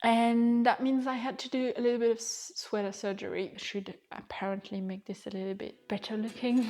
And that means I had to do a little bit of sweater surgery. Should apparently make this a little bit better looking.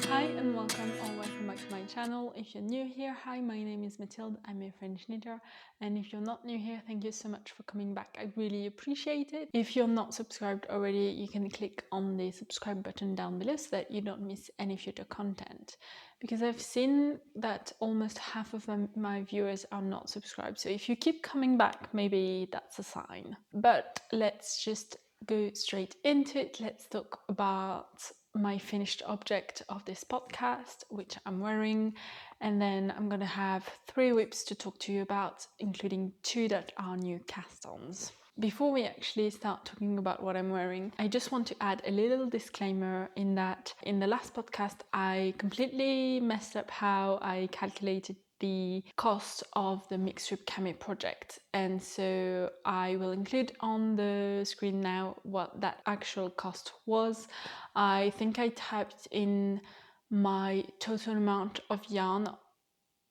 Hi and welcome or welcome back to my channel. If you're new here, hi, my name is Mathilde, I'm a French knitter, and if you're not new here, thank you so much for coming back, I really appreciate it. If you're not subscribed already, you can click on the subscribe button down below so that you don't miss any future content, because I've seen that almost half of my viewers are not subscribed, so if you keep coming back, maybe that's a sign. But let's just go straight into it. Let's talk about my finished object of this podcast, which I'm wearing, and then I'm gonna have 3 whips to talk to you about, including 2 that are new cast-ons. Before we actually start talking about what I'm wearing, I just want to add a little disclaimer in that in the last podcast I completely messed up how I calculated the cost of the mixed strip cami project, and so I will include on the screen now what that actual cost was. I think I typed in my total amount of yarn,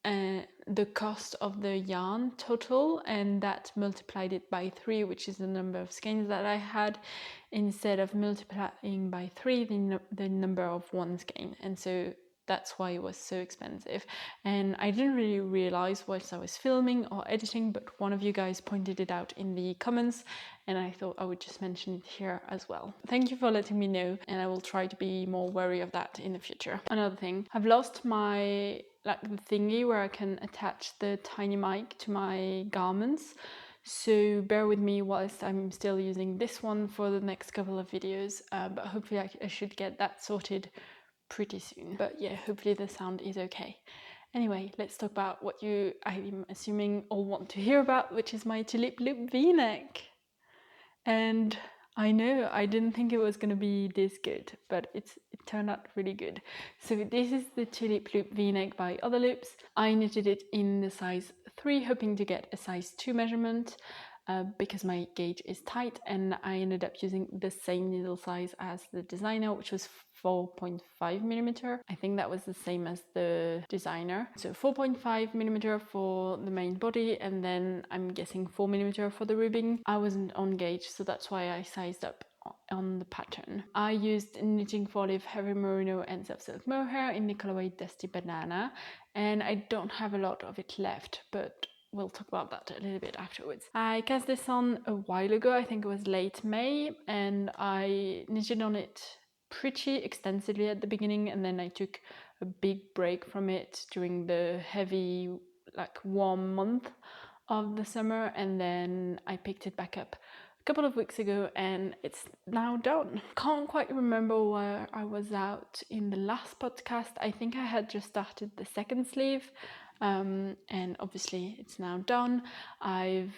the cost of the yarn total, and that multiplied it by 3, which is the number of skeins that I had, instead of multiplying by 3 the number of one skein, and so that's why it was so expensive. And I didn't really realize whilst I was filming or editing, but one of you guys pointed it out in the comments, and I thought I would just mention it here as well. Thank you for letting me know, and I will try to be more wary of that in the future. Another thing, I've lost my the thingy where I can attach the tiny mic to my garments, so bear with me whilst I'm still using this one for the next couple of videos, but hopefully I should get that sorted pretty soon. But yeah, hopefully the sound is okay. Anyway, let's talk about what I'm assuming, all want to hear about, which is my Tulip Loop V-Neck. And I know I didn't think it was going to be this good, but it turned out really good. So this is the Tulip Loop V-Neck by Other Loops. I knitted it in the size 3, hoping to get a size 2 measurement, because my gauge is tight, and I ended up using the same needle size as the designer, which was 4.5 millimeter. I think that was the same as the designer. So 4.5 millimeter for the main body, and then I'm guessing 4 millimeter for the ribbing. I wasn't on gauge, so that's why I sized up on the pattern. I used Knitting for Live Heavy Merino and Soft Silk Mohair in the colorway Dusty Banana, and I don't have a lot of it left, but we'll talk about that a little bit afterwards. I cast this on a while ago, I think it was late May, and I knitted on it pretty extensively at the beginning, and then I took a big break from it during the heavy, warm month of the summer, and then I picked it back up a couple of weeks ago, and it's now done. Can't quite remember where I was out in the last podcast. I think I had just started the second sleeve, and obviously it's now done. There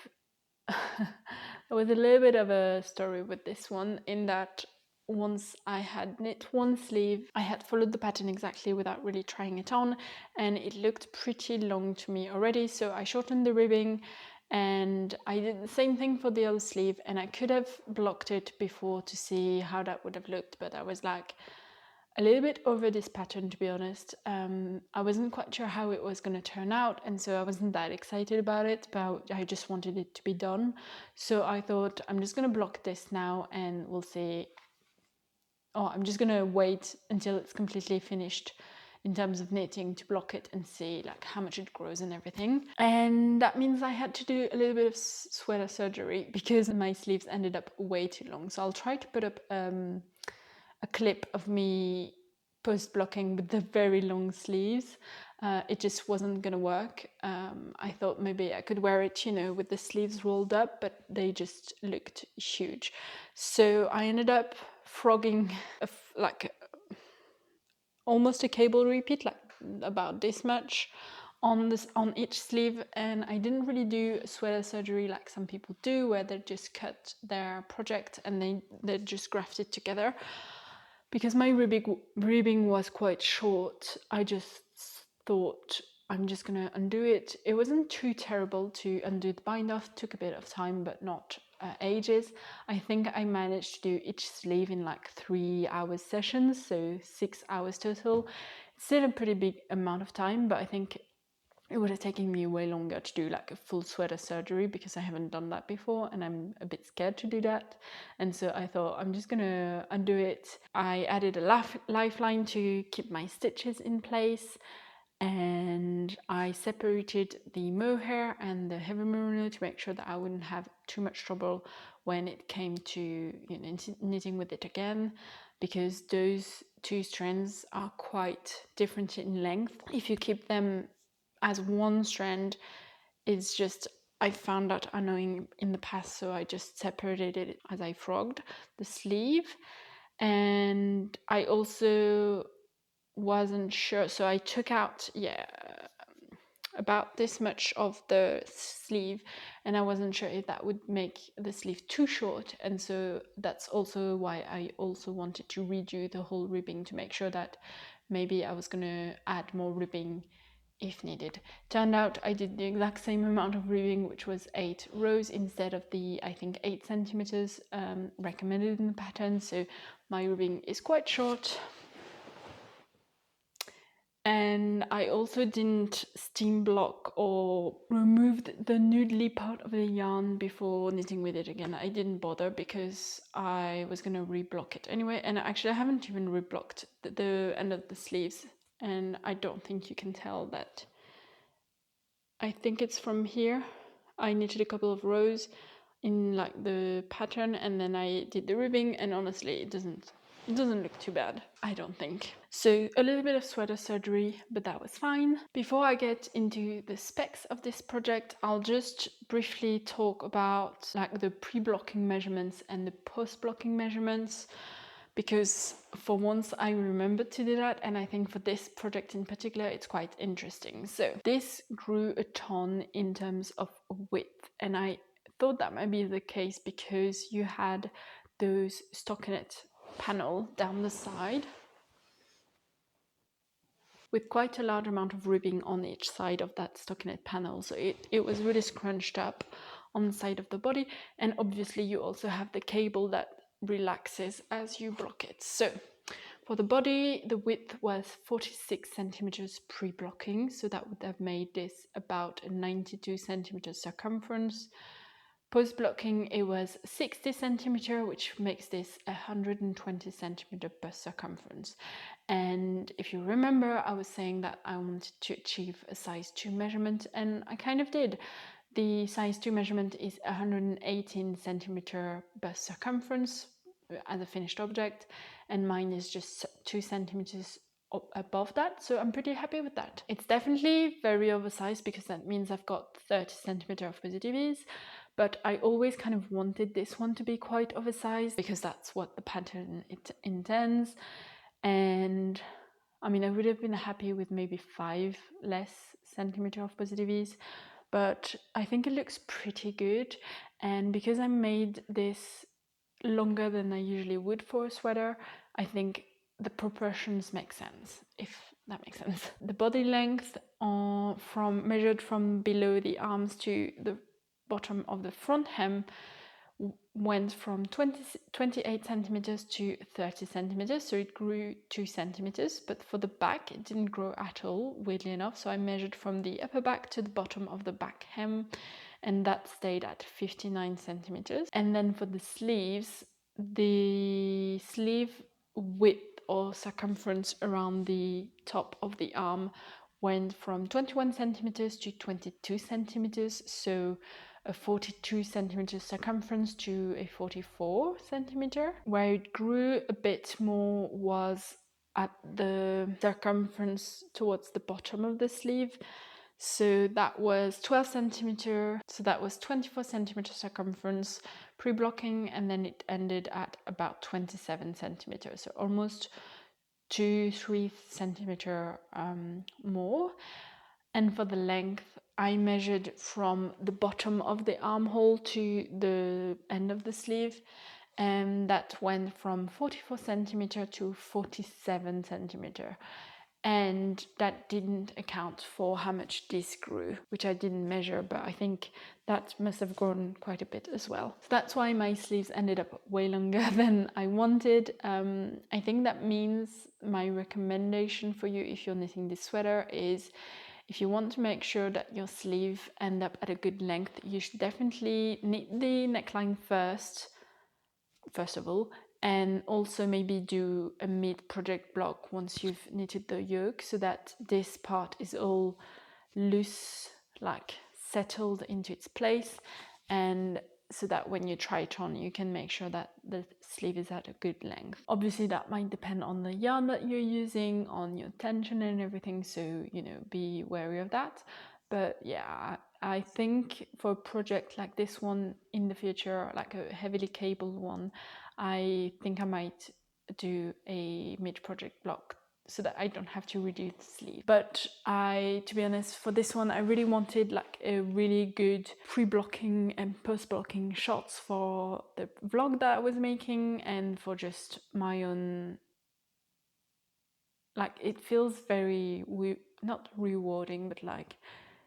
was a little bit of a story with this one, in that once I had knit one sleeve, I had followed the pattern exactly without really trying it on, and it looked pretty long to me already, so I shortened the ribbing, and I did the same thing for the other sleeve, and I could have blocked it before to see how that would have looked, but I was like a little bit over this pattern, to be honest. I wasn't quite sure how it was going to turn out, and so I wasn't that excited about it, but I just wanted it to be done. So I thought, I'm just going to block this now and we'll see. Oh, I'm just going to wait until it's completely finished in terms of knitting to block it and see how much it grows and everything. And that means I had to do a little bit of sweater surgery because my sleeves ended up way too long. So I'll try to put up a clip of me post blocking with the very long sleeves. It just wasn't gonna work. I thought maybe I could wear it, with the sleeves rolled up, but they just looked huge. So I ended up frogging almost a cable repeat, about this much on each sleeve, and I didn't really do sweater surgery like some people do, where they just cut their project and they just graft it together. Because my ribbing was quite short, I just thought I'm just gonna undo it. It wasn't too terrible to undo the bind off, took a bit of time, but not ages. I think I managed to do each sleeve in 3 hours sessions, so 6 hours total. Still a pretty big amount of time, but I think it would have taken me way longer to do like a full sweater surgery because I haven't done that before and I'm a bit scared to do that. And so I thought I'm just gonna undo it. I added a lifeline to keep my stitches in place, and I separated the mohair and the heavy merino to make sure that I wouldn't have too much trouble when it came to knitting with it again, because those two strands are quite different in length. If you keep them as one strand, it's just, I found that annoying in the past, so I just separated it as I frogged the sleeve. And I also wasn't sure, so I took out about this much of the sleeve, and I wasn't sure if that would make the sleeve too short, and so that's also why I also wanted to redo the whole ribbing to make sure that maybe I was gonna add more ribbing if needed. Turned out I did the exact same amount of ribbing, which was 8 rows instead of the, I think, 8 centimeters recommended in the pattern, so my ribbing is quite short. And I also didn't steam block or removed the noodly part of the yarn before knitting with it again. I didn't bother because I was going to reblock it anyway. And actually I haven't even reblocked the end of the sleeves. And I don't think you can tell that. I think it's from here. I knitted a couple of rows in like the pattern, and then I did the ribbing, and honestly it doesn't look too bad, I don't think. So a little bit of sweater surgery, but that was fine. Before I get into the specs of this project, I'll just briefly talk about like the pre-blocking measurements and the post-blocking measurements, because for once I remembered to do that, and I think for this project in particular it's quite interesting. So this grew a ton in terms of width, and I thought that might be the case because you had those stockinette panel down the side with quite a large amount of ribbing on each side of that stockinette panel, so it was really scrunched up on the side of the body. And obviously you also have the cable that relaxes as you block it. So for the body, the width was 46 centimeters pre-blocking, so that would have made this about a 92 centimeters circumference. Post-blocking, it was 60 centimeter, which makes this 120 centimeter per circumference. And if you remember, I was saying that I wanted to achieve a size 2 measurement, and I kind of did. The size 2 measurement is 118 centimeter per circumference as a finished object, and mine is just 2 centimeters above that, so I'm pretty happy with that. It's definitely very oversized because that means I've got 30 centimeter of positive ease, but I always kind of wanted this one to be quite oversized because that's what the pattern it intends. And I mean, I would have been happy with maybe 5 less centimeter of positive ease, but I think it looks pretty good. And because I made this longer than I usually would for a sweater, I think the proportions make sense, if that makes sense. The body length measured from below the arms to the bottom of the front hem went from 28 centimeters to 30 centimeters, so it grew 2 centimeters. But for the back, it didn't grow at all, weirdly enough. So I measured from the upper back to the bottom of the back hem, and that stayed at 59 centimeters. And then for the sleeves, the sleeve width or circumference around the top of the arm went from 21 centimeters to 22 centimeters, so a 42 centimeter circumference to a 44 centimeter. Where it grew a bit more was at the circumference towards the bottom of the sleeve. So that was 12 centimeter, so that was 24 centimeter circumference pre-blocking, and then it ended at about 27 centimeters, so almost 2-3 centimeter more. And for the length, I measured from the bottom of the armhole to the end of the sleeve, and that went from 44 centimeter to 47 centimeter. and that didn't account for how much this grew, which I didn't measure, but I think that must have grown quite a bit as well. So that's why my sleeves ended up way longer than I wanted. I think that means my recommendation for you if you're knitting this sweater is, if you want to make sure that your sleeve end up at a good length, you should definitely knit the neckline first of all, and also maybe do a mid project block once you've knitted the yoke, so that this part is all loose, like settled into its place, and so that when you try it on, you can make sure that the sleeve is at a good length. Obviously that might depend on the yarn that you're using, on your tension and everything, so be wary of that. But yeah, I think for a project like this one in the future, like a heavily cabled one, I think I might do a mid-project block so that I don't have to redo the sleeve. But to be honest, for this one, I really wanted like a really good pre-blocking and post-blocking shots for the vlog that I was making, and for just my own, like, it feels very, not rewarding, but like,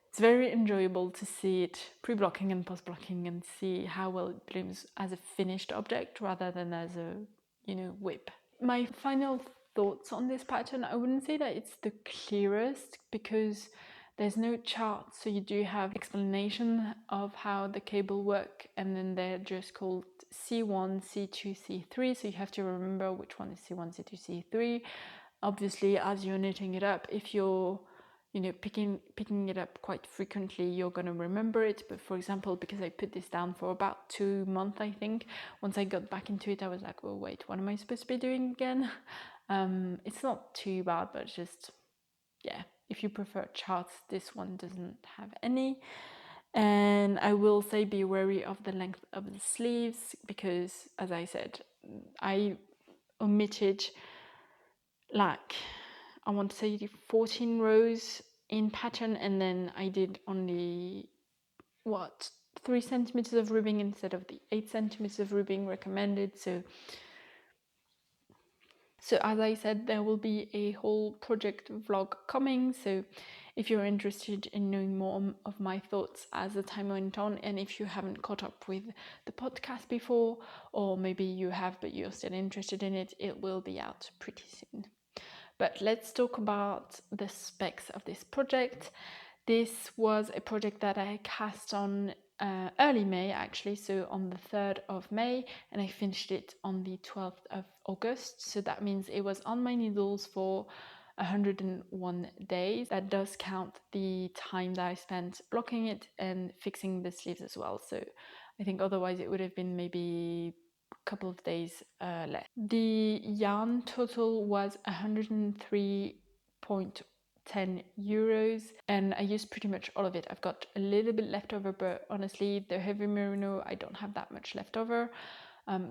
it's very enjoyable to see it pre-blocking and post-blocking and see how well it blooms as a finished object rather than as a, whip. My final thoughts on this pattern, I wouldn't say that it's the clearest because there's no chart, so you do have explanation of how the cable work, and then they're just called C1, C2, C3, so you have to remember which one is C1, C2, C3. Obviously, as you're knitting it up, if you're picking it up quite frequently, you're going to remember it. But for example, because I put this down for about 2 months, I think, once I got back into it, I was like, oh wait, what am I supposed to be doing again? It's not too bad, but just, yeah, if you prefer charts, this one doesn't have any. And I will say be wary of the length of the sleeves, because as I said, I omitted, like, I want to say 14 rows in pattern, and then I did only 3 centimeters of ribbing instead of the 8 centimeters of ribbing recommended. So as I said, there will be a whole project vlog coming, so if you're interested in knowing more of my thoughts as the time went on, and if you haven't caught up with the podcast before, or maybe you have but you're still interested in it, it will be out pretty soon. But let's talk about the specs of this project. This was a project that I cast on early May, actually, so on the 3rd of May, and I finished it on the 12th of August. So that means it was on my needles for 101 days. That does count the time that I spent blocking it and fixing the sleeves as well. So I think otherwise it would have been maybe couple of days left. The yarn total was 103.10 euros, and I used pretty much all of it. I've got a little bit left over, but honestly, the heavy merino, I don't have that much left over.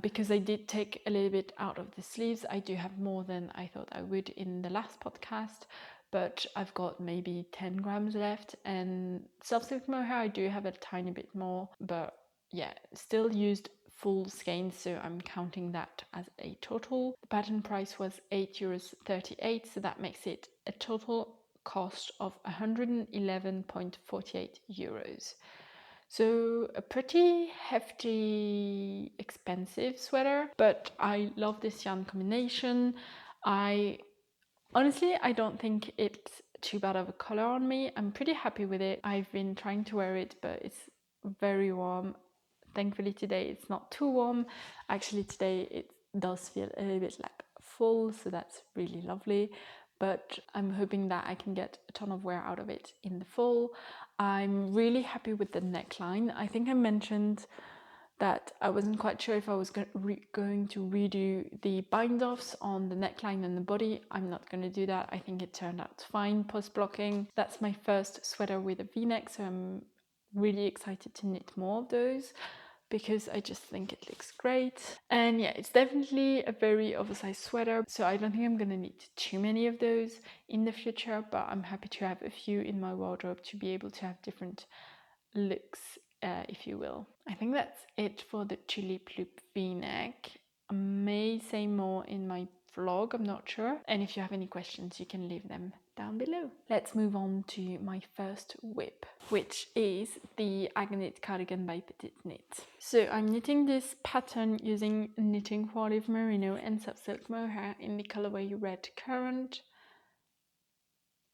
Because I did take a little bit out of the sleeves, I do have more than I thought I would in the last podcast, but I've got maybe 10 grams left, and self-silk mohair I do have a tiny bit more, but yeah, still used full skeins, so I'm counting that as a total. The pattern price was €8.38, so that makes it a total cost of 111.48 euros. So a pretty hefty, expensive sweater, but I love this yarn combination. Honestly, I don't think it's too bad of a color on me. I'm pretty happy with it. I've been trying to wear it, but it's very warm. Thankfully today it's not too warm. Actually today it does feel a little bit like full, so that's really lovely. But I'm hoping that I can get a ton of wear out of it in the fall. I'm really happy with the neckline. I think I mentioned that I wasn't quite sure if I was going to redo the bind-offs on the neckline and the body. I'm not going to do that. I think it turned out fine post-blocking. That's my first sweater with a V-neck, so I'm really excited to knit more of those because I just think it looks great. And yeah, it's definitely a very oversized sweater, so I don't think I'm going to need too many of those in the future, but I'm happy to have a few in my wardrobe to be able to have different looks, if you will. I think that's it for the Tulip Loop V-neck. I may say more in my vlog, I'm not sure. And if you have any questions, you can leave them down below. Let's move on to my first whip, which is the Agnete Cardigan by PetiteKnit. So I'm knitting this pattern using knitting for olive merino and soft silk mohair in the colorway red currant,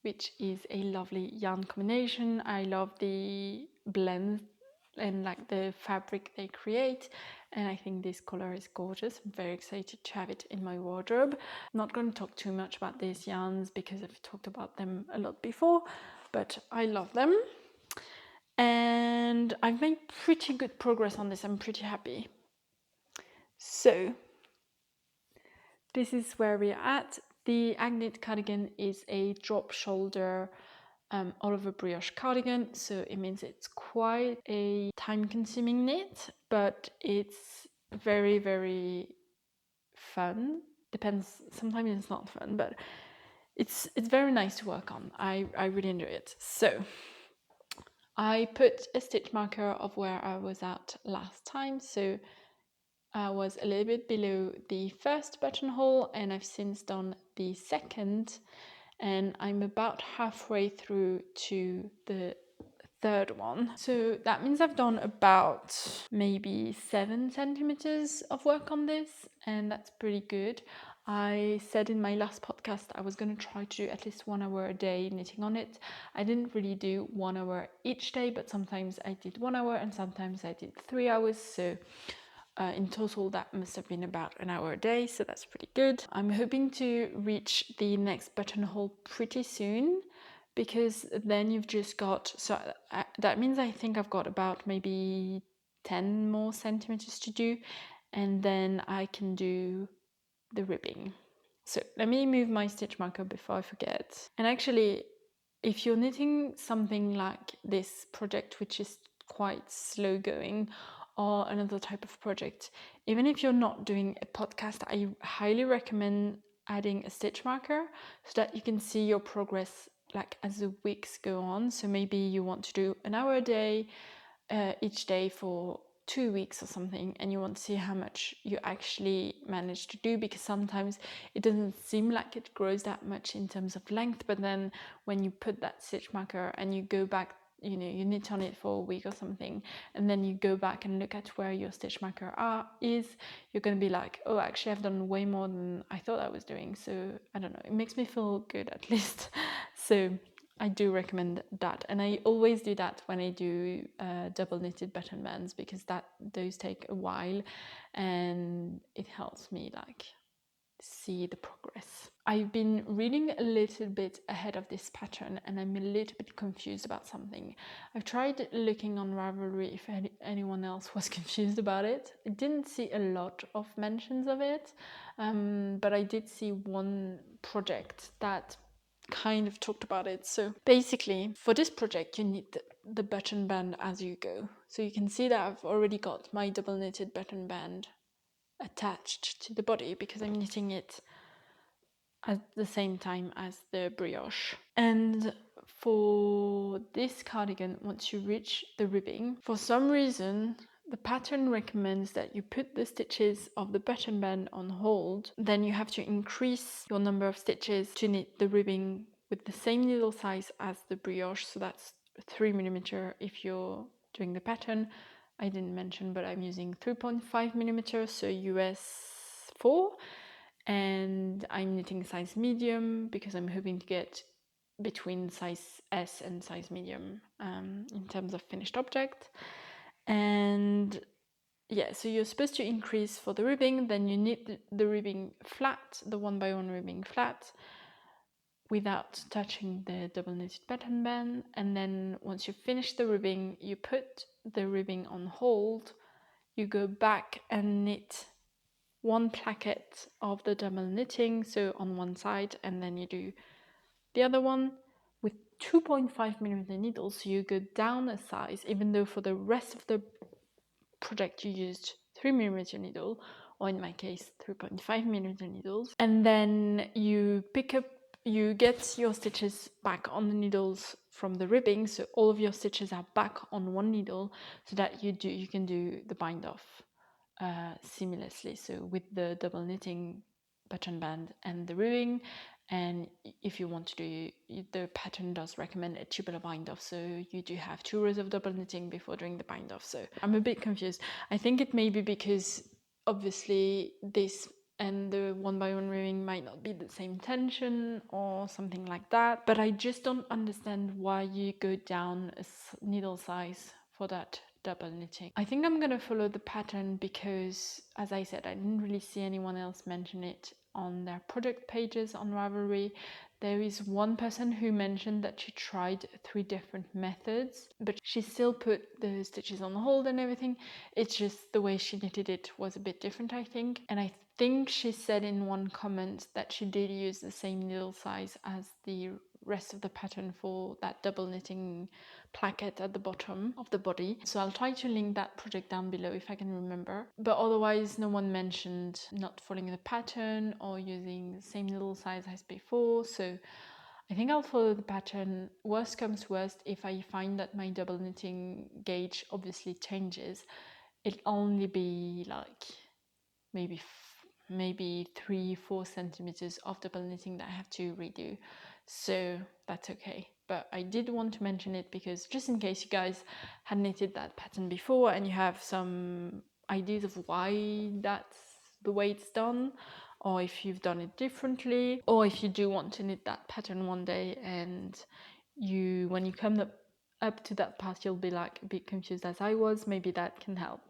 which is a lovely yarn combination. I love the blends and like the fabric they create, and I think this color is gorgeous. I'm very excited to have it in my wardrobe. I'm not going to talk too much about these yarns because I've talked about them a lot before, but I love them. And I've made pretty good progress on this. I'm pretty happy. So this is where we're at. The Agnete cardigan is a drop shoulder all over brioche cardigan, so it means it's quite a time-consuming knit, but it's very, very fun. Depends, sometimes it's not fun, but it's very nice to work on. I really enjoy it. So I put a stitch marker of where I was at last time, so I was a little bit below the first buttonhole, and I've since done the second, and I'm about halfway through to the third one. So that means I've done about maybe 7 centimeters of work on this, and that's pretty good. I said in my last podcast I was going to try to do at least 1 hour a day knitting on it. I didn't really do 1 hour each day, but sometimes I did 1 hour and sometimes I did 3 hours, so in total that must have been about an hour a day, so that's pretty good. I'm hoping to reach the next buttonhole pretty soon, because then you've just got, so that means I think I've got about maybe 10 more centimeters to do, and then I can do the ribbing. So let me move my stitch marker before I forget. And actually, if you're knitting something like this project, which is quite slow going, or another type of project, even if you're not doing a podcast, I highly recommend adding a stitch marker so that you can see your progress like as the weeks go on. So maybe you want to do an hour a day each day for 2 weeks or something, and you want to see how much you actually manage to do, because sometimes it doesn't seem like it grows that much in terms of length, but then when you put that stitch marker and you go back, you know, you knit on it for a week or something, and then you go back and look at where your stitch marker is, you're going to be like, oh, actually I've done way more than I thought I was doing. So I don't know, it makes me feel good at least. So I do recommend that, and I always do that when I do double knitted button bands, because those take a while and it helps me like see the progress. I've been reading a little bit ahead of this pattern and I'm a little bit confused about something. I've tried looking on Ravelry if anyone else was confused about it. I didn't see a lot of mentions of it, but I did see one project that kind of talked about it. So basically for this project you need the button band as you go. So you can see that I've already got my double knitted button band attached to the body because I'm knitting it at the same time as the brioche. And for this cardigan, once you reach the ribbing, for some reason the pattern recommends that you put the stitches of the button band on hold, then you have to increase your number of stitches to knit the ribbing with the same needle size as the brioche, so that's 3mm if you're doing the pattern. I didn't mention, but I'm using 3.5mm, so US 4, and I'm knitting size medium because I'm hoping to get between size S and size medium in terms of finished object. And yeah, so you're supposed to increase for the ribbing, then you knit the ribbing flat, the 1x1 ribbing flat, without touching the double knitted button band, and then once you finish the ribbing, you put the ribbing on hold, you go back and knit one placket of the double knitting, so on one side, and then you do the other one with 2.5mm needles, so you go down a size, even though for the rest of the project you used 3mm needle, or in my case 3.5mm needles, and then you get your stitches back on the needles from the ribbing, so all of your stitches are back on one needle, so that you can do the bind off seamlessly. So with the double knitting button band and the ribbing. And if you want to do, the pattern does recommend a tubular bind off, so you do have 2 rows of double knitting before doing the bind off. So I'm a bit confused. I think it may be because obviously this and the 1x1 ribbing might not be the same tension or something like that, but I just don't understand why you go down a needle size for that double knitting. I think I'm gonna follow the pattern because, as I said, I didn't really see anyone else mention it on their product pages on Ravelry. There is one person who mentioned that she tried 3 different methods, but she still put the stitches on hold and everything. It's just the way she knitted it was a bit different, I think. And I think she said in one comment that she did use the same needle size as the rest of the pattern for that double knitting placket at the bottom of the body. So I'll try to link that project down below if I can remember. But otherwise, no one mentioned not following the pattern or using the same needle size as before. So I think I'll follow the pattern. Worst comes worst, if I find that my double knitting gauge obviously changes, it'll only be like maybe 3-4 centimeters of double knitting that I have to redo, so that's okay. But I did want to mention it because just in case you guys had knitted that pattern before and you have some ideas of why that's the way it's done, or if you've done it differently, or if you do want to knit that pattern one day and when you come up to that part you'll be like a bit confused as I was, maybe that can help.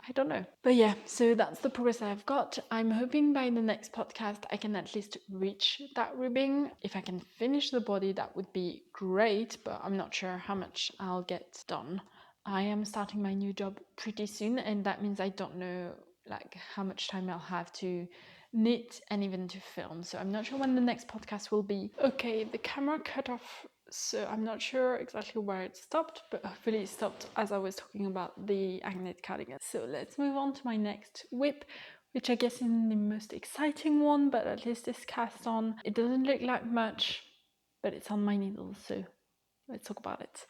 I don't know. But yeah, so that's the progress I've got. I'm hoping by the next podcast I can at least reach that ribbing. If I can finish the body, that would be great, but I'm not sure how much I'll get done. I am starting my new job pretty soon, and that means I don't know like how much time I'll have to knit and even to film. So I'm not sure when the next podcast will be. Okay, the camera cut off, so I'm not sure exactly where it stopped, but hopefully it stopped as I was talking about the Agnete Cardigan. So let's move on to my next whip, which I guess is the most exciting one, but at least it's cast on. It doesn't look like much, but it's on my needles, so let's talk about it.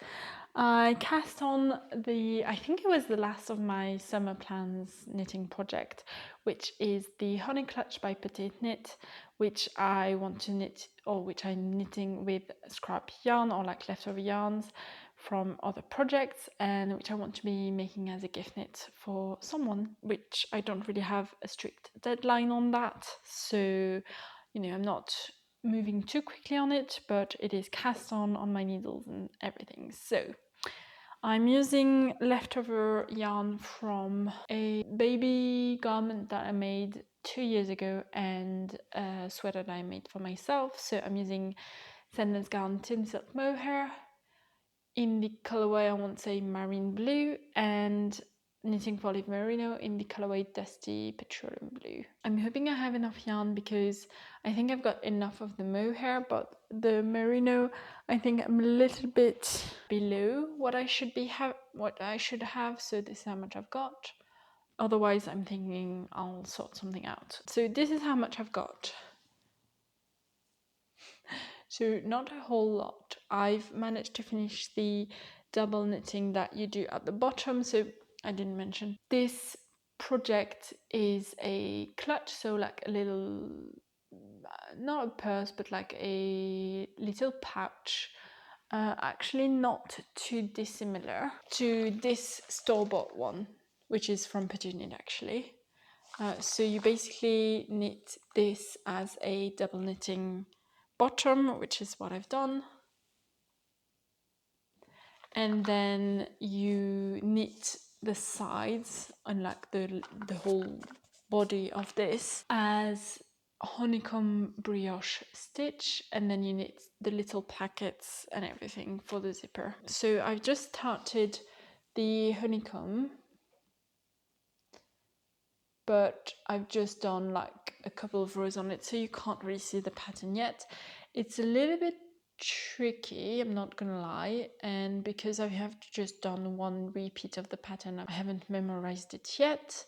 I cast on I think it was the last of my summer plans knitting project, which is the Honey Clutch by PetiteKnit, which I want to knit, or which I'm knitting with scrap yarn or like leftover yarns from other projects, and which I want to be making as a gift knit for someone, which I don't really have a strict deadline on that. So, I'm not moving too quickly on it, but it is cast on my needles and everything. So I'm using leftover yarn from a baby garment that I made 2 years ago and a sweater that I made for myself. So I'm using Sandnes Garn Tin Silk Mohair in the colorway, I won't say marine blue, and Knitting for Live Merino in the colorway Dusty Petroleum Blue. I'm hoping I have enough yarn because I think I've got enough of the mohair, but the merino, I think I'm a little bit below what I should have, so this is how much I've got. Otherwise, I'm thinking I'll sort something out. So this is how much I've got. So not a whole lot. I've managed to finish the double knitting that you do at the bottom. So I didn't mention this project is a clutch, so like a little, not a purse, but like a little pouch. Actually not too dissimilar to this store-bought one, which is from PetiteKnit actually. So you basically knit this as a double knitting bottom, which is what I've done, and then you knit the sides and like the whole body of this as honeycomb brioche stitch, and then you knit the little plackets and everything for the zipper. So I've just started the honeycomb, but I've just done like a couple of rows on it, so you can't really see the pattern yet. It's a little bit tricky, I'm not gonna lie, and because I have just done one repeat of the pattern, I haven't memorized it yet.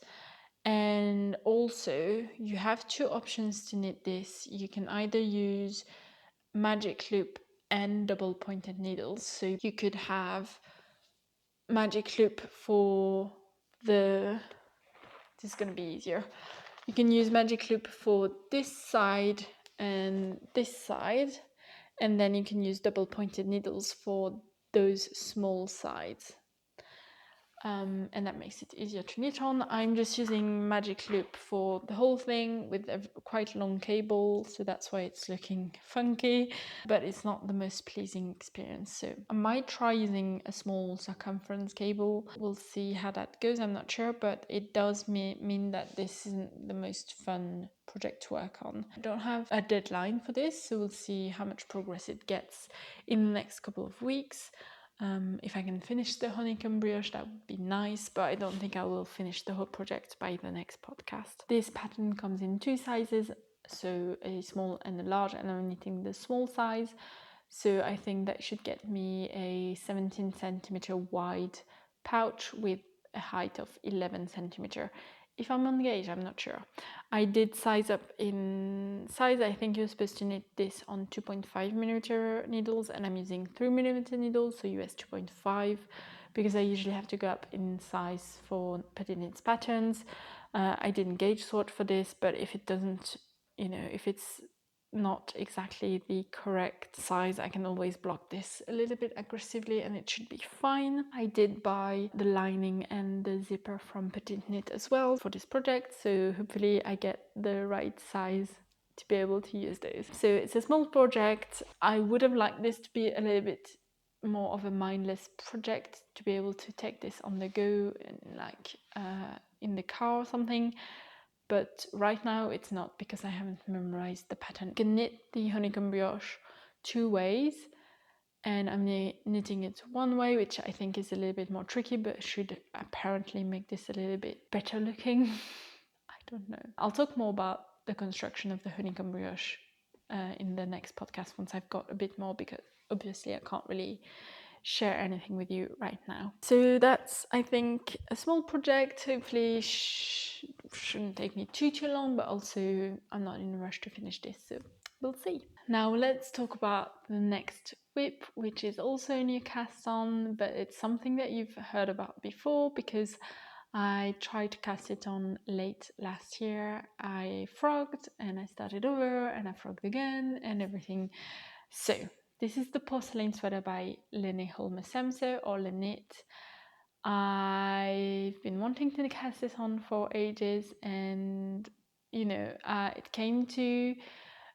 And also you have 2 options to knit this. You can either use magic loop and double pointed needles, so you could have magic loop for this is going to be easier. You can use magic loop for this side and this side, and then you can use double pointed needles for those small sides. And that makes it easier to knit on. I'm just using magic loop for the whole thing with a quite long cable, so that's why it's looking funky, but it's not the most pleasing experience. So I might try using a small circumference cable. We'll see how that goes, I'm not sure, but it does mean that this isn't the most fun project to work on. I don't have a deadline for this, so we'll see how much progress it gets in the next couple of weeks. If I can finish the honeycomb brioche, that would be nice, but I don't think I will finish the whole project by the next podcast. This pattern comes in 2 sizes, so a small and a large, and I'm knitting the small size, so I think that should get me a 17 centimeter wide pouch with a height of 11 centimeter. If I'm on gauge, I'm not sure. I did size up in size. I think you're supposed to knit this on 2.5mm needles, and I'm using 3mm needles, so US 2.5, because I usually have to go up in size for PetiteKnit's patterns. I didn't gauge sort for this, but if it doesn't, if it's not exactly the correct size, I can always block this a little bit aggressively and it should be fine. I did buy the lining and the zipper from PetiteKnit as well for this project, so hopefully I get the right size to be able to use those. So it's a small project. I would have liked this to be a little bit more of a mindless project, to be able to take this on the go and like in the car or something. But right now it's not, because I haven't memorized the pattern. You can knit the honeycomb brioche 2 ways, and I'm knitting it one way, which I think is a little bit more tricky, but should apparently make this a little bit better looking. I don't know. I'll talk more about the construction of the honeycomb brioche in the next podcast once I've got a bit more, because obviously I can't really share anything with you right now. So that's, I think, a small project. Hopefully shouldn't take me too long, but also I'm not in a rush to finish this, so we'll see. Now let's talk about the next whip, which is also a new cast on, but it's something that you've heard about before because I tried to cast it on late last year. I frogged and I started over and I frogged again and everything. So this is the Porcelain Sweater by Lene Holme-Semse, or Lenit. I've been wanting to cast this on for ages, and it came to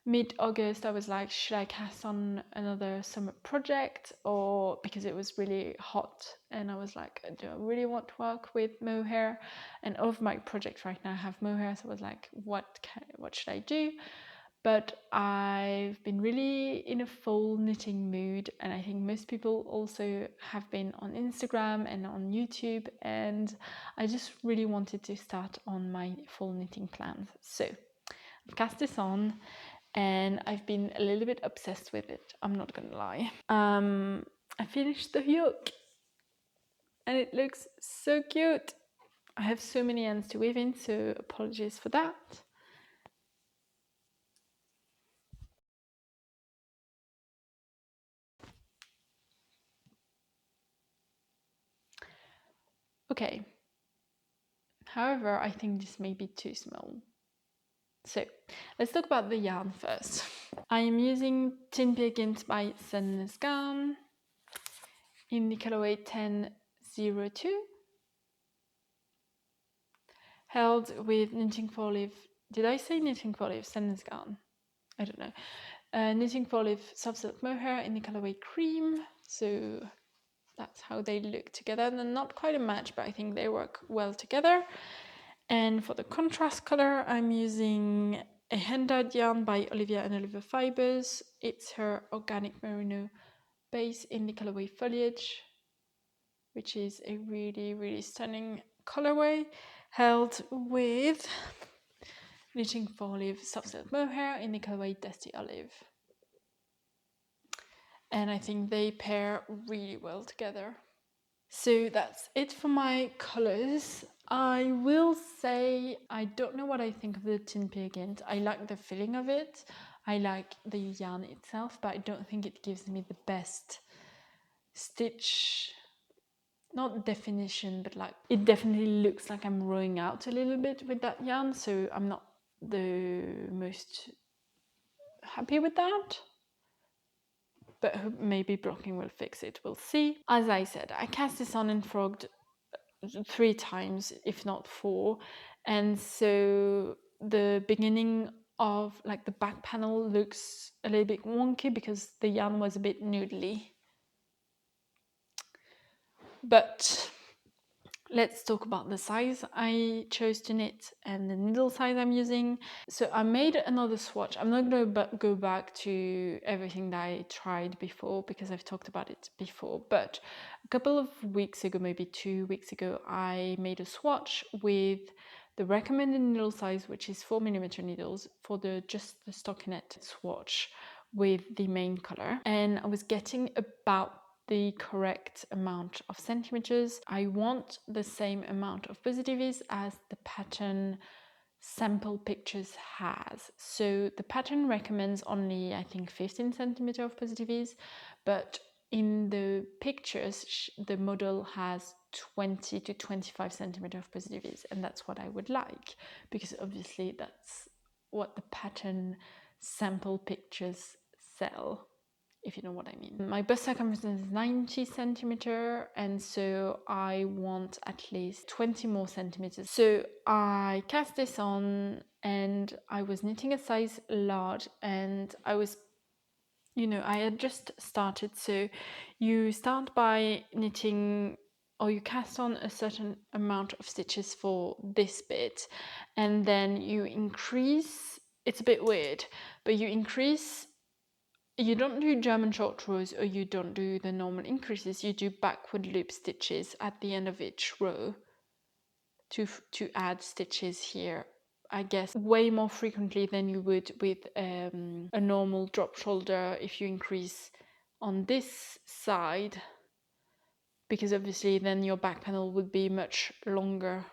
mid-August. I was like, should I cast on another summer project, or because it was really hot, and I was like, do I really want to work with mohair? And of my project right now I have mohair, so I was like, what should I do? But I've been really in a fall knitting mood, and I think most people also have been on Instagram and on YouTube, and I just really wanted to start on my fall knitting plans. So I've cast this on and I've been a little bit obsessed with it, I'm not gonna lie. I finished the yoke and it looks so cute. I have so many ends to weave in, so apologies for that. Okay, however, I think this may be too small. So let's talk about the yarn first. I am using Tin Pigment by Sunless Garn in the colorway 1002, held with Knitting 4-Leaf. Did I say Knitting 4-Leaf? Sunless Garn? I don't know. Knitting 4-Leaf Soft Silk Mohair in the colorway Cream. So that's how they look together. They're not quite a match, but I think they work well together. And for the contrast color, I'm using a hand-dyed yarn by Olivia and Oliver Fibers. It's her organic merino base in the colorway Foliage, which is a really, really stunning colorway, held with Knitting 4-Leaf Soft Silk Mohair in the colorway Dusty Olive. And I think they pair really well together. So that's it for my colors. I will say I don't know what I think of the Tin Pigment. I like the feeling of it. I like the yarn itself, but I don't think it gives me the best stitch, not definition, but like it definitely looks like I'm rowing out a little bit with that yarn, so I'm not the most happy with that. But maybe blocking will fix it, we'll see. As I said, I cast this on and frogged 3 times, if not 4, and so the beginning of like the back panel looks a little bit wonky because the yarn was a bit noodly. But let's talk about the size I chose to knit and the needle size I'm using. So I made another swatch. I'm not going to go back to everything that I tried before because I've talked about it before, but a couple of weeks ago, maybe 2 weeks ago, I made a swatch with the recommended needle size, which is 4mm needles, for just the stockinette swatch with the main color, and I was getting about the correct amount of centimeters. I want the same amount of positives as the pattern sample pictures has. So the pattern recommends only, I think, 15 centimeter of positives, but in the pictures the model has 20 to 25 centimeter of positives, and that's what I would like, because obviously that's what the pattern sample pictures sell, if you know what I mean. My bust circumference is 90 centimeter, and so I want at least 20 more centimeters. So I cast this on and I was knitting a size large, and I was, I had just started. So you start by knitting, or you cast on a certain amount of stitches for this bit, and then you increase. It's a bit weird, but you increase. You don't do German short rows, or you don't do the normal increases. You do backward loop stitches at the end of each row to add stitches here, I guess, way more frequently than you would with a normal drop shoulder if you increase on this side, because obviously then your back panel would be much longer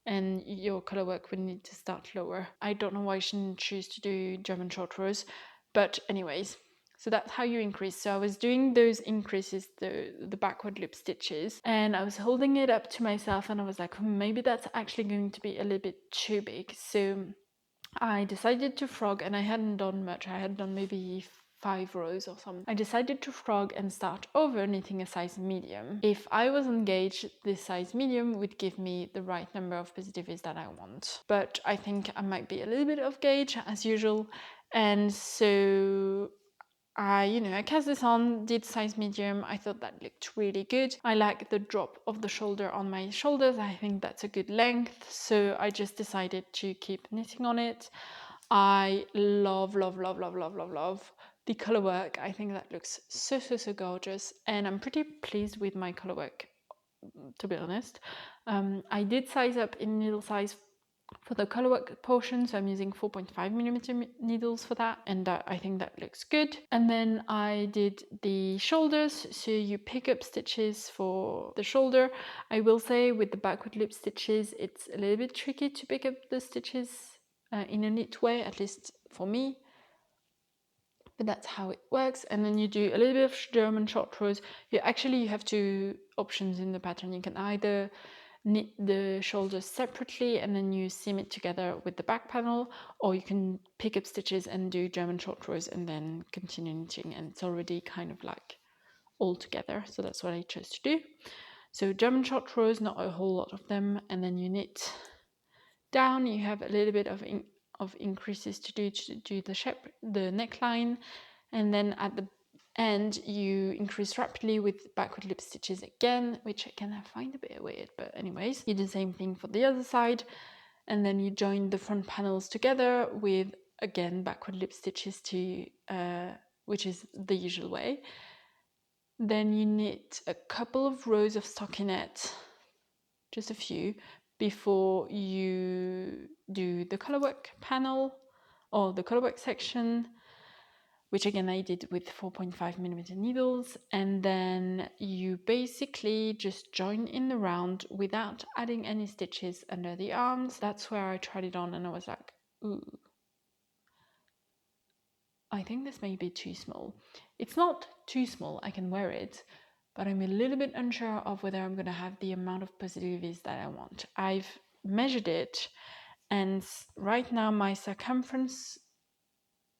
and your color work would need to start lower. I don't know why I shouldn't choose to do German short rows, but anyways, so that's how you increase. So I was doing those increases, the backward loop stitches, and I was holding it up to myself, and I was like, maybe that's actually going to be a little bit too big. So I decided to frog, and I hadn't done much. I had done maybe 5 rows or something. I decided to frog and start over knitting a size medium. If I was engaged, this size medium would give me the right number of positives that I want. But I think I might be a little bit off gauge as usual, and so I cast this on, did size medium. I thought that looked really good. I like the drop of the shoulder on my shoulders. I think that's a good length. So I just decided to keep knitting on it. I love, love, love, love, love, love, love the color work. I think that looks so, so, so gorgeous. And I'm pretty pleased with my color work, to be honest. I did size up in needle size for the colorwork portion, so I'm using 4.5mm needles for that, and I think that looks good. And then I did the shoulders, so you pick up stitches for the shoulder. I will say with the backward loop stitches, it's a little bit tricky to pick up the stitches in a neat way, at least for me, but that's how it works. And then you do a little bit of German short rows. You have 2 options in the pattern. You can either knit the shoulders separately and then you seam it together with the back panel, or you can pick up stitches and do German short rows and then continue knitting, and it's already kind of like all together. So that's what I chose to do. So German short rows, not a whole lot of them, and then you knit down. You have a little bit of increases to do the neckline, and then at the end you increase rapidly with backward loop stitches again, which I kind of find a bit weird, but anyways, you do the same thing for the other side, and then you join the front panels together with again backward loop stitches to which is the usual way. Then you knit a couple of rows of stockinette, just a few, before you do the colorwork panel or the colorwork section, which again I did with 4.5mm needles, and then you basically just join in the round without adding any stitches under the arms. That's where I tried it on and I was like, ooh, I think this may be too small. It's not too small, I can wear it, but I'm a little bit unsure of whether I'm gonna have the amount of positives that I want. I've measured it, and right now my circumference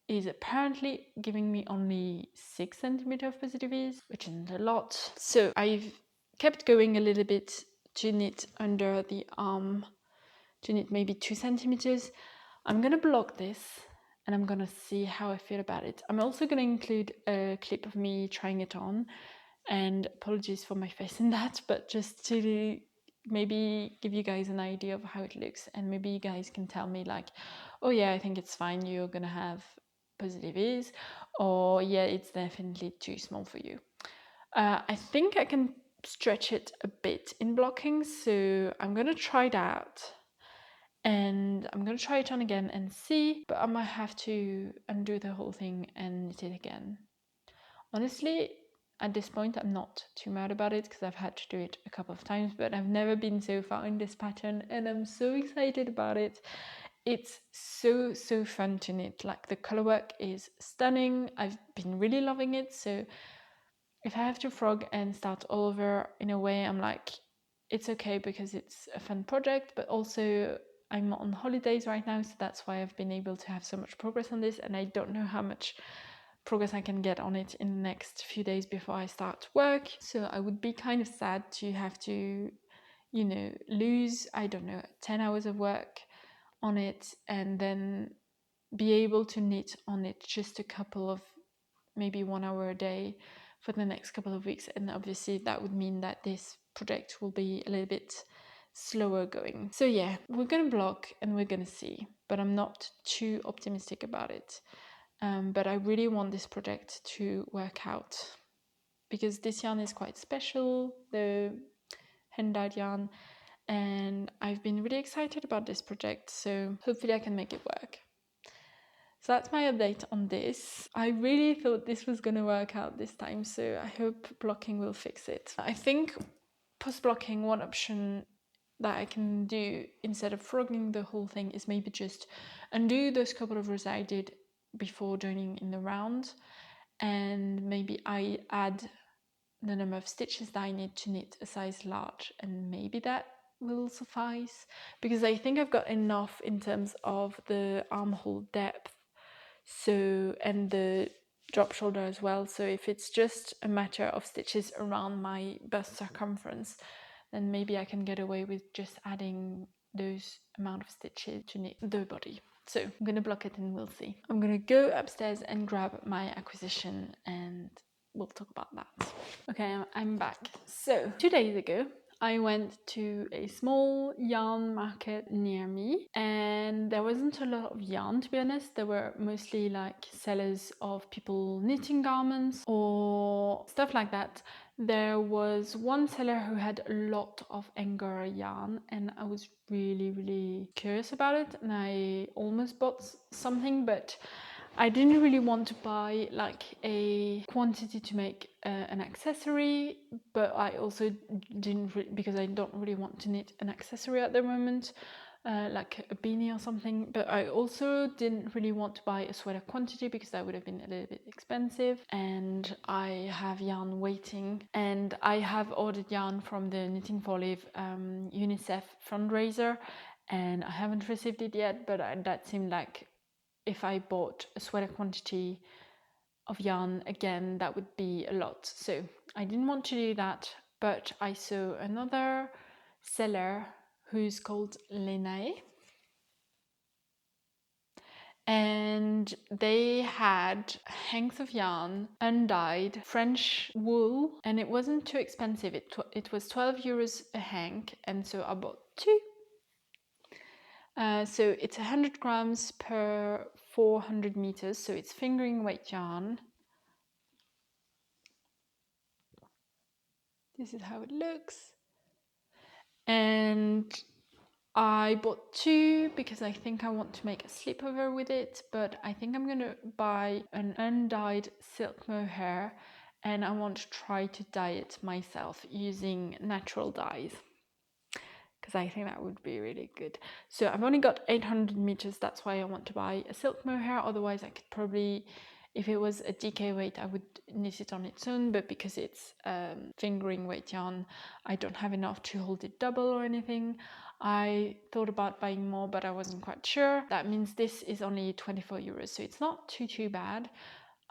is apparently giving me only 6 centimeters of positives, which isn't a lot. So I've kept going a little bit to knit under the arm, to knit maybe 2 centimeters. I'm gonna block this and I'm gonna see how I feel about it. I'm also gonna include a clip of me trying it on, and apologies for my face in that, but just to maybe give you guys an idea of how it looks, and maybe you guys can tell me like, oh yeah, I think it's fine, you're gonna have positive ease, or yeah, it's definitely too small for you. I think I can stretch it a bit in blocking, so I'm gonna try it out, and I'm gonna try it on again and see, but I might have to undo the whole thing and knit it again. Honestly, at this point I'm not too mad about it because I've had to do it a couple of times, but I've never been so far in this pattern and I'm so excited about it. It's so fun to knit. Like, the color work is stunning. I've been really loving it, so if I have to frog and start all over, in a way I'm like, it's okay because it's a fun project, but also I'm on holidays right now, so that's why I've been able to have so much progress on this, and I don't know how much progress I can get on it in the next few days before I start work. So I would be kind of sad to have to, you know, lose, I don't know, 10 hours of work on it and then be able to knit on it just a couple of, maybe 1 hour a day for the next couple of weeks. And obviously that would mean that this project will be a little bit slower going. So yeah, we're gonna block and we're gonna see, but I'm not too optimistic about it. But I really want this project to work out because this yarn is quite special, the hand-dyed yarn, and I've been really excited about this project, so hopefully I can make it work. So that's my update on this. I really thought this was going to work out this time, so I hope blocking will fix it. I think post-blocking, one option that I can do instead of frogging the whole thing is maybe just undo those couple of rows I did before joining in the round, and maybe I add the number of stitches that I need to knit a size large, and maybe that will suffice, because I think I've got enough in terms of the armhole depth, so, and the drop shoulder as well. So if it's just a matter of stitches around my bust circumference, then maybe I can get away with just adding those amount of stitches to knit the body. So I'm gonna block it and we'll see. I'm gonna go upstairs and grab my acquisition and we'll talk about that. Okay, I'm back. So 2 days ago, I went to a small yarn market near me, and there wasn't a lot of yarn, to be honest. There were mostly like sellers of people knitting garments or stuff like that. There was one seller who had a lot of Angora yarn, and I was really curious about it, and I almost bought something, but I didn't really want to buy like a quantity to make an accessory, but I also didn't because I don't really want to knit an accessory at the moment, like a beanie or something. But I also didn't really want to buy a sweater quantity because that would have been a little bit expensive, and I have yarn waiting, and I have ordered yarn from the Knitting for Live UNICEF fundraiser, and I haven't received it yet, but that seemed like if I bought a sweater quantity of yarn again, that would be a lot. So I didn't want to do that, but I saw another seller who's called Lenae, and they had hanks of yarn, undyed French wool, and it wasn't too expensive. It was 12 euros a hank, and so I bought two. So it's 100 grams per 400 meters, so it's fingering weight yarn. This is how it looks. And I bought two because I think I want to make a slipover with it, but I think I'm gonna buy an undyed silk mohair, and I want to try to dye it myself using natural dyes, because I think that would be really good. So I've only got 800 meters, that's why I want to buy a silk mohair. Otherwise I could probably If it was a DK weight, I would knit it on its own, but because it's fingering weight yarn, I don't have enough to hold it double or anything. I thought about buying more, but I wasn't quite sure. That means this is only 24 euros, so it's not too bad.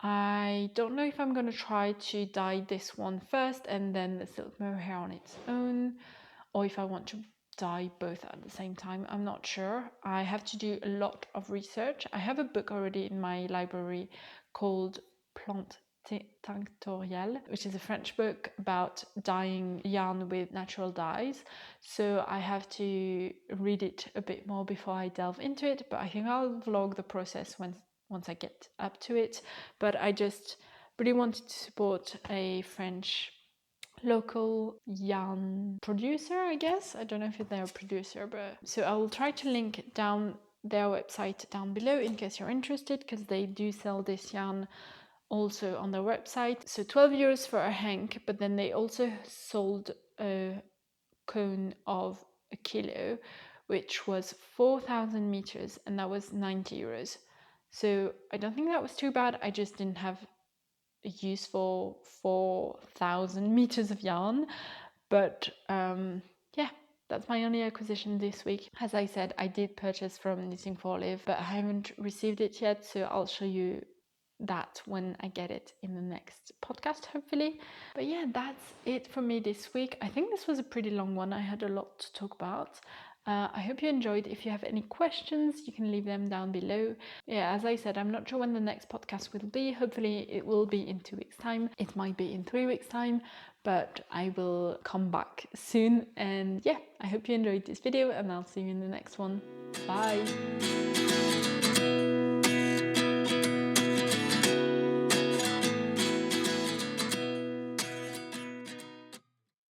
I don't know if I'm going to try to dye this one first and then the silk mohair on its own, or if I want to dye both at the same time. I'm not sure. I have to do a lot of research. I have a book already in my library called Plante Tinctorial, which is a French book about dyeing yarn with natural dyes. So I have to read it a bit more before I delve into it, but I think I'll vlog the process once I get up to it. But I just really wanted to support a French local yarn producer, I guess. I don't know if they're a producer, but so I will try to link down their website down below in case you're interested, because they do sell this yarn also on their website. So 12 euros for a hank, but then they also sold a cone of a kilo, which was 4,000 meters, and that was 90 euros. So I don't think that was too bad. I just didn't have a use for 4,000 meters of yarn, but yeah, that's my only acquisition this week. As I said, I did purchase from Knitting for Olive, but I haven't received it yet, so I'll show you that when I get it in the next podcast, hopefully. But yeah, that's it for me this week. I think this was a pretty long one. I had a lot to talk about. I hope you enjoyed. If you have any questions, you can leave them down below. Yeah, as I said, I'm not sure when the next podcast will be. Hopefully it will be in 2 weeks' time. It might be in 3 weeks' time, but I will come back soon. And yeah, I hope you enjoyed this video, and I'll see you in the next one. Bye!